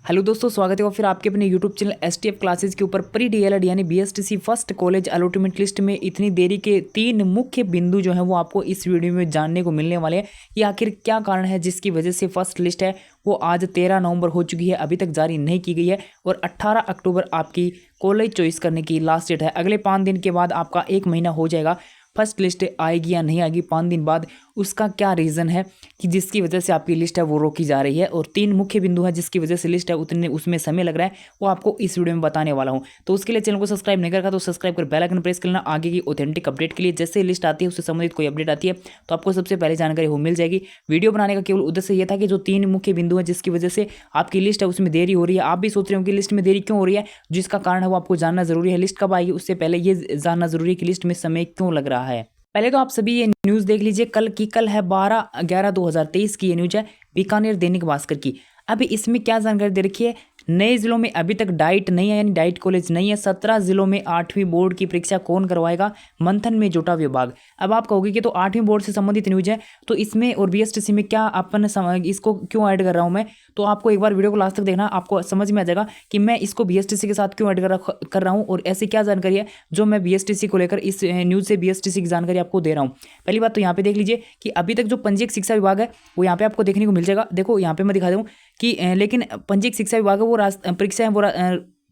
Hello दोस्तों, स्वागत है और फिर आपके अपने यूट्यूब चैनल एसटीएफ क्लासेस के ऊपर प्री डीएलएड यानी BSTC first college allotment list में इतनी देरी के 3 मुख्य बिंदु जो हैं वो आपको इस वीडियो में जानने को मिलने वाले हैं। ये आखिर क्या कारण है जिसकी वजह से फर्स्ट लिस्ट है वो आज 13 नवंबर हो चुकी है, अभी तक जारी नहीं की गई है और 18 अक्टूबर आपकी कॉलेज चॉइस करने की लास्ट डेट है। अगले 5 दिन के बाद आपका 1 महीना हो जाएगा, फर्स्ट लिस्ट आएगी या नहीं आएगी 5 दिन बाद, उसका क्या रीज़न है कि जिसकी वजह से आपकी लिस्ट है वो रोकी जा रही है। और 3 मुख्य बिंदु है जिसकी वजह से लिस्ट है उतने उसमें समय लग रहा है, वो आपको इस वीडियो में बताने वाला हूँ। तो उसके लिए चैनल को सब्सक्राइब नहीं करा तो सब्सक्राइब कर बेल आइकन प्रेस कर लेना आगे की ऑथेंटिक अपडेट के लिए। जैसे लिस्ट आती है उससे संबंधित कोई अपडेट आती है तो आपको सबसे पहले जानकारी वो मिल जाएगी। वीडियो बनाने का केवल उद्देश्य ये था कि जो 3 मुख्य बिंदु है जिसकी वजह से आपकी लिस्ट है उसमें देरी हो रही है, आप भी सोच रहे हो कि लिस्ट में देरी क्यों हो रही है, जिसका कारण है वो आपको जानना जरूरी है। लिस्ट कब आएगी उससे पहले ये जानना जरूरी है कि लिस्ट में समय क्यों लग रहा है। पहले तो आप सभी ये न्यूज़ देख लीजिए, कल है 12/11/2023 की ये न्यूज़ है बीकानेर दैनिक भास्कर की। अभी इसमें क्या जानकारी दे रखी है, नए जिलों में अभी तक डाइट नहीं है यानी डाइट कॉलेज नहीं है। 17 जिलों में 8वीं बोर्ड की परीक्षा कौन करवाएगा, मंथन में जुटा विभाग। अब आप कहोगे कि तो 8वीं बोर्ड से संबंधित न्यूज है तो इसमें और बीएसटीसी में क्या अपन इसको क्यों ऐड कर रहा हूं मैं, तो आपको एक बार वीडियो को लास्ट तक देखना, आपको समझ में आ जाएगा कि मैं इसको बीएसटीसी के साथ क्यों ऐड कर रहा हूँ और ऐसी क्या जानकारी है जो मैं बीएसटीसी को लेकर इस न्यूज़ से बीएसटीसी की जानकारी आपको दे रहा हूँ। पहली बात तो यहाँ पे देख लीजिए कि अभी तक जो पंजीयक शिक्षा विभाग है वो यहाँ पे आपको देखने को मिल जाएगा। देखो यहाँ पे मैं दिखा दूँ कि लेकिन पंजीयक शिक्षा विभाग है वो परीक्षा है वो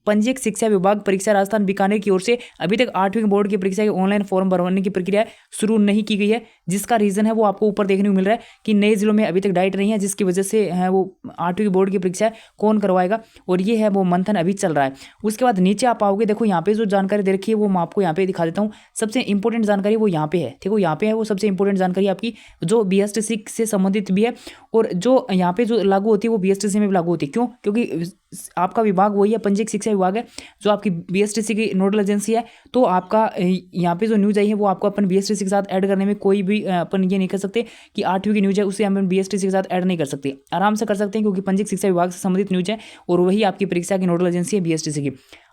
पंजीयक शिक्षा विभाग परीक्षा राजस्थान बीकानेर की ओर से अभी तक 8वीं बोर्ड की परीक्षा की ऑनलाइन फॉर्म भरवाने की प्रक्रिया शुरू नहीं की गई है। जिसका रीजन है वो आपको ऊपर देखने को मिल रहा है कि नए जिलों में अभी तक डाइट नहीं है, जिसकी वजह से है वो 8वीं बोर्ड की परीक्षा कौन करवाएगा और ये है वो मंथन अभी चल रहा है। उसके बाद नीचे आप आओगे, देखो यहाँ पे जो जानकारी दे रखी है वो मैं आपको यहाँ पे दिखा देता हूँ। सबसे इंपॉर्टेंट जानकारी वो यहाँ पे है, देखो यहाँ पे है वो सबसे इंपॉर्टेंट जानकारी आपकी जो बीएसटीसी से संबंधित भी है और जो यहाँ पे जो लागू होती है वो बीएसटीसी में भी लागू होती है। क्यों? क्योंकि आपका विभाग वही है, पंजीयक शिक्षा विभाग है जो आपकी बीएसटीसी की नोडल एजेंसी है। तो आपका यहाँ पे जो न्यूज़ आई है वो आपको अपन बीएसटीसी के साथ ऐड करने में कोई भी अपन ये नहीं कर सकते कि 8वीं की न्यूज़ है उसे हम बीएसटीसी के साथ ऐड नहीं कर सकते, आराम से कर सकते हैं क्योंकि पंजीयक शिक्षा विभाग से संबंधित न्यूज़ है और वही आपकी परीक्षा की नोडल एजेंसी है बीएसटीसी की।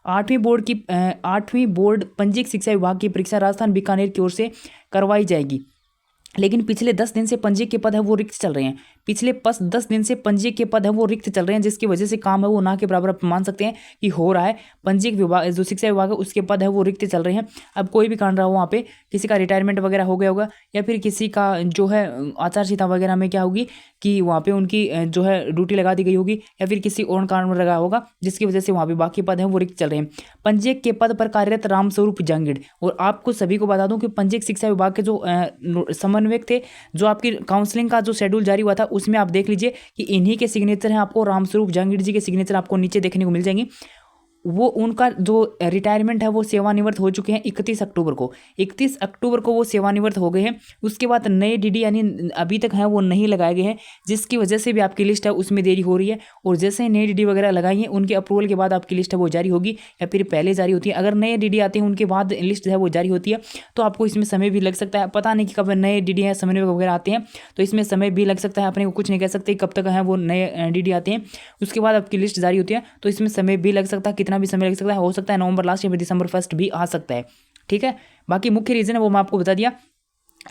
8वीं बोर्ड पंजीयक शिक्षा विभाग की परीक्षा राजस्थान बीकानेर की ओर से करवाई जाएगी, लेकिन पिछले 10 दिन से पंजीयक के पद है वो रिक्त चल रहे हैं। पिछले 10 दिन से पंजीयक के पद है वो रिक्त चल रहे हैं, जिसकी वजह से काम है वो ना के बराबर आप मान सकते हैं कि हो रहा है। पंजीयक विभाग जो शिक्षा विभाग है उसके पद है वो रिक्त चल रहे हैं। अब कोई भी कारण रहा हो वहाँ पे, किसी का रिटायरमेंट वगैरह हो गया होगा या फिर किसी का जो है आचार संहिता वगैरह में क्या होगी कि वहाँ पे उनकी जो है ड्यूटी लगा दी गई होगी या फिर किसी और कारण लगा होगा जिसकी वजह से वहाँ पे बाकी पद है वो रिक्त चल रहे हैं। पंजीयक के पद पर कार्यरत रामस्वरूप जांगिड़, और आपको सभी को बता दूं कि पंजीयक शिक्षा विभाग के जो समन्वयक थे, जो आपकी काउंसलिंग का जो शेड्यूल जारी हुआ था उसमें आप देख लीजिए कि इन्हीं के सिग्नेचर हैं, आपको रामस्वरूप जांगिड़ जी के सिग्नेचर आपको नीचे देखने को मिल जाएंगे। वो उनका जो रिटायरमेंट है वो सेवानिवृत्त हो चुके हैं 31 अक्टूबर को। 31 अक्टूबर को वो सेवानिवृत्त हो गए हैं। उसके बाद नए डीडी यानी अभी तक हैं वो नहीं लगाए गए हैं, जिसकी वजह से भी आपकी लिस्ट है उसमें देरी हो रही है। और जैसे ही नए डीडी वगैरह लगाई हैं उनके अप्रूवल के बाद आपकी लिस्ट है वो जारी होगी या फिर पहले जारी होती है। अगर नए डीडी आते हैं उनके बाद लिस्ट है वो जारी होती है तो आपको इसमें समय भी लग सकता है। पता नहीं कि कब नए डीडी हैं समन्वयक वगैरह आते हैं तो इसमें समय भी लग सकता है, अपने को कुछ नहीं कह सकते कब तक है वो नए डीडी आते हैं। उसके बाद आपकी लिस्ट जारी होती है तो इसमें समय भी लग सकता है, कितना भी समय लग सकता है, हो सकता है नवंबर लास्ट या फिर दिसंबर फर्स्ट भी आ सकता है। ठीक है, बाकी मुख्य रीजन है वो मैं आपको बता दिया।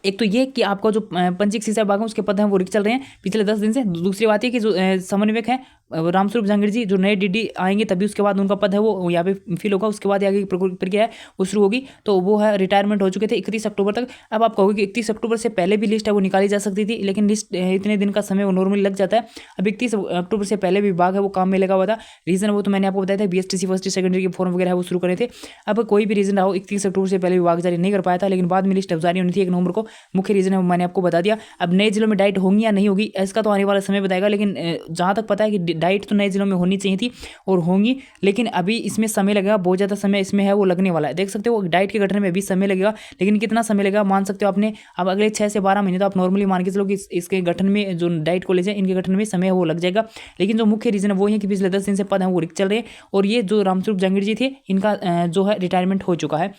एक तो ये कि आपका जो पंजीयक शिक्षा विभाग है उसके पद हैं वो रिक्त चल रहे हैं पिछले 10 दिन से। दूसरी बात है कि जो समन्वयक है रामस्वरूप जांगिड़ जी, जो नए डीडी आएंगे तभी उसके बाद उनका पद है वो यहाँ पे फिल होगा, उसके बाद आगे की प्रक्रिया है वो शुरू होगी। तो वो है रिटायरमेंट हो चुके थे 31 अक्टूबर तक। अब आप कहोगे कि 31 अक्टूबर से पहले भी लिस्ट है वो निकाली जा सकती थी, लेकिन लिस्ट इतने दिन का समय वो नॉर्मली लग जाता है। अब 31 अक्टूबर से पहले भी विभाग है वो काम में लगा हुआ था। रीजन वो तो मैंने आपको बताया था, बीएसटीसी फर्स्ट सेकेंडरी के फॉर्म वगैरह वो शुरू करे थे। अब कोई भी रीजन रहा हो 31 अक्टूबर से पहले विभाग जारी नहीं कर पाया था, लेकिन बाद में लिस्ट जारी होनी थी 1 नवंबर को। मुख्य रीजन है मैंने आपको बता दिया। अब नए जिलों में डाइट होंगी या नहीं होगी इसका तो आने वाला समय बताएगा, लेकिन जहाँ तक पता है कि डाइट तो नए जिलों में होनी चाहिए थी और होंगी, लेकिन अभी इसमें समय लगेगा, बहुत ज़्यादा समय इसमें है वो लगने वाला है। देख सकते हो डाइट के गठन में भी समय लगेगा, लेकिन कितना समय लगेगा मान सकते हो आपने। अब अगले 6 से 12 महीने तो आप नॉर्मली मान के चलो कि इसके गठन में जो डाइट कॉलेज है इनके गठन में समय वो लग जाएगा। लेकिन जो मुख्य रीजन है वो है कि पिछले 10 दिन से पद है वो रिक्त चल रहे हैं और ये जो रामस्वरूप जांगिड़ जी थे इनका जो है रिटायरमेंट हो चुका है।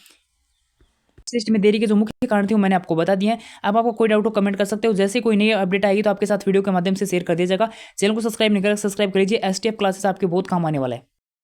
लिस्ट में देरी के जो मुख्य कारण थे वो मैंने आपको बता दिए हैं। अब आपको कोई डाउट हो कमेंट कर सकते हो। जैसे कोई नई अपडेट आएगी तो आपके साथ वीडियो के माध्यम से शेयर कर दिया जाएगा। चैनल को सब्सक्राइब नहीं करें, सब्सक्राइब कर लीजिए। एसटीएफ क्लासेस आपके बहुत काम आने वाला है।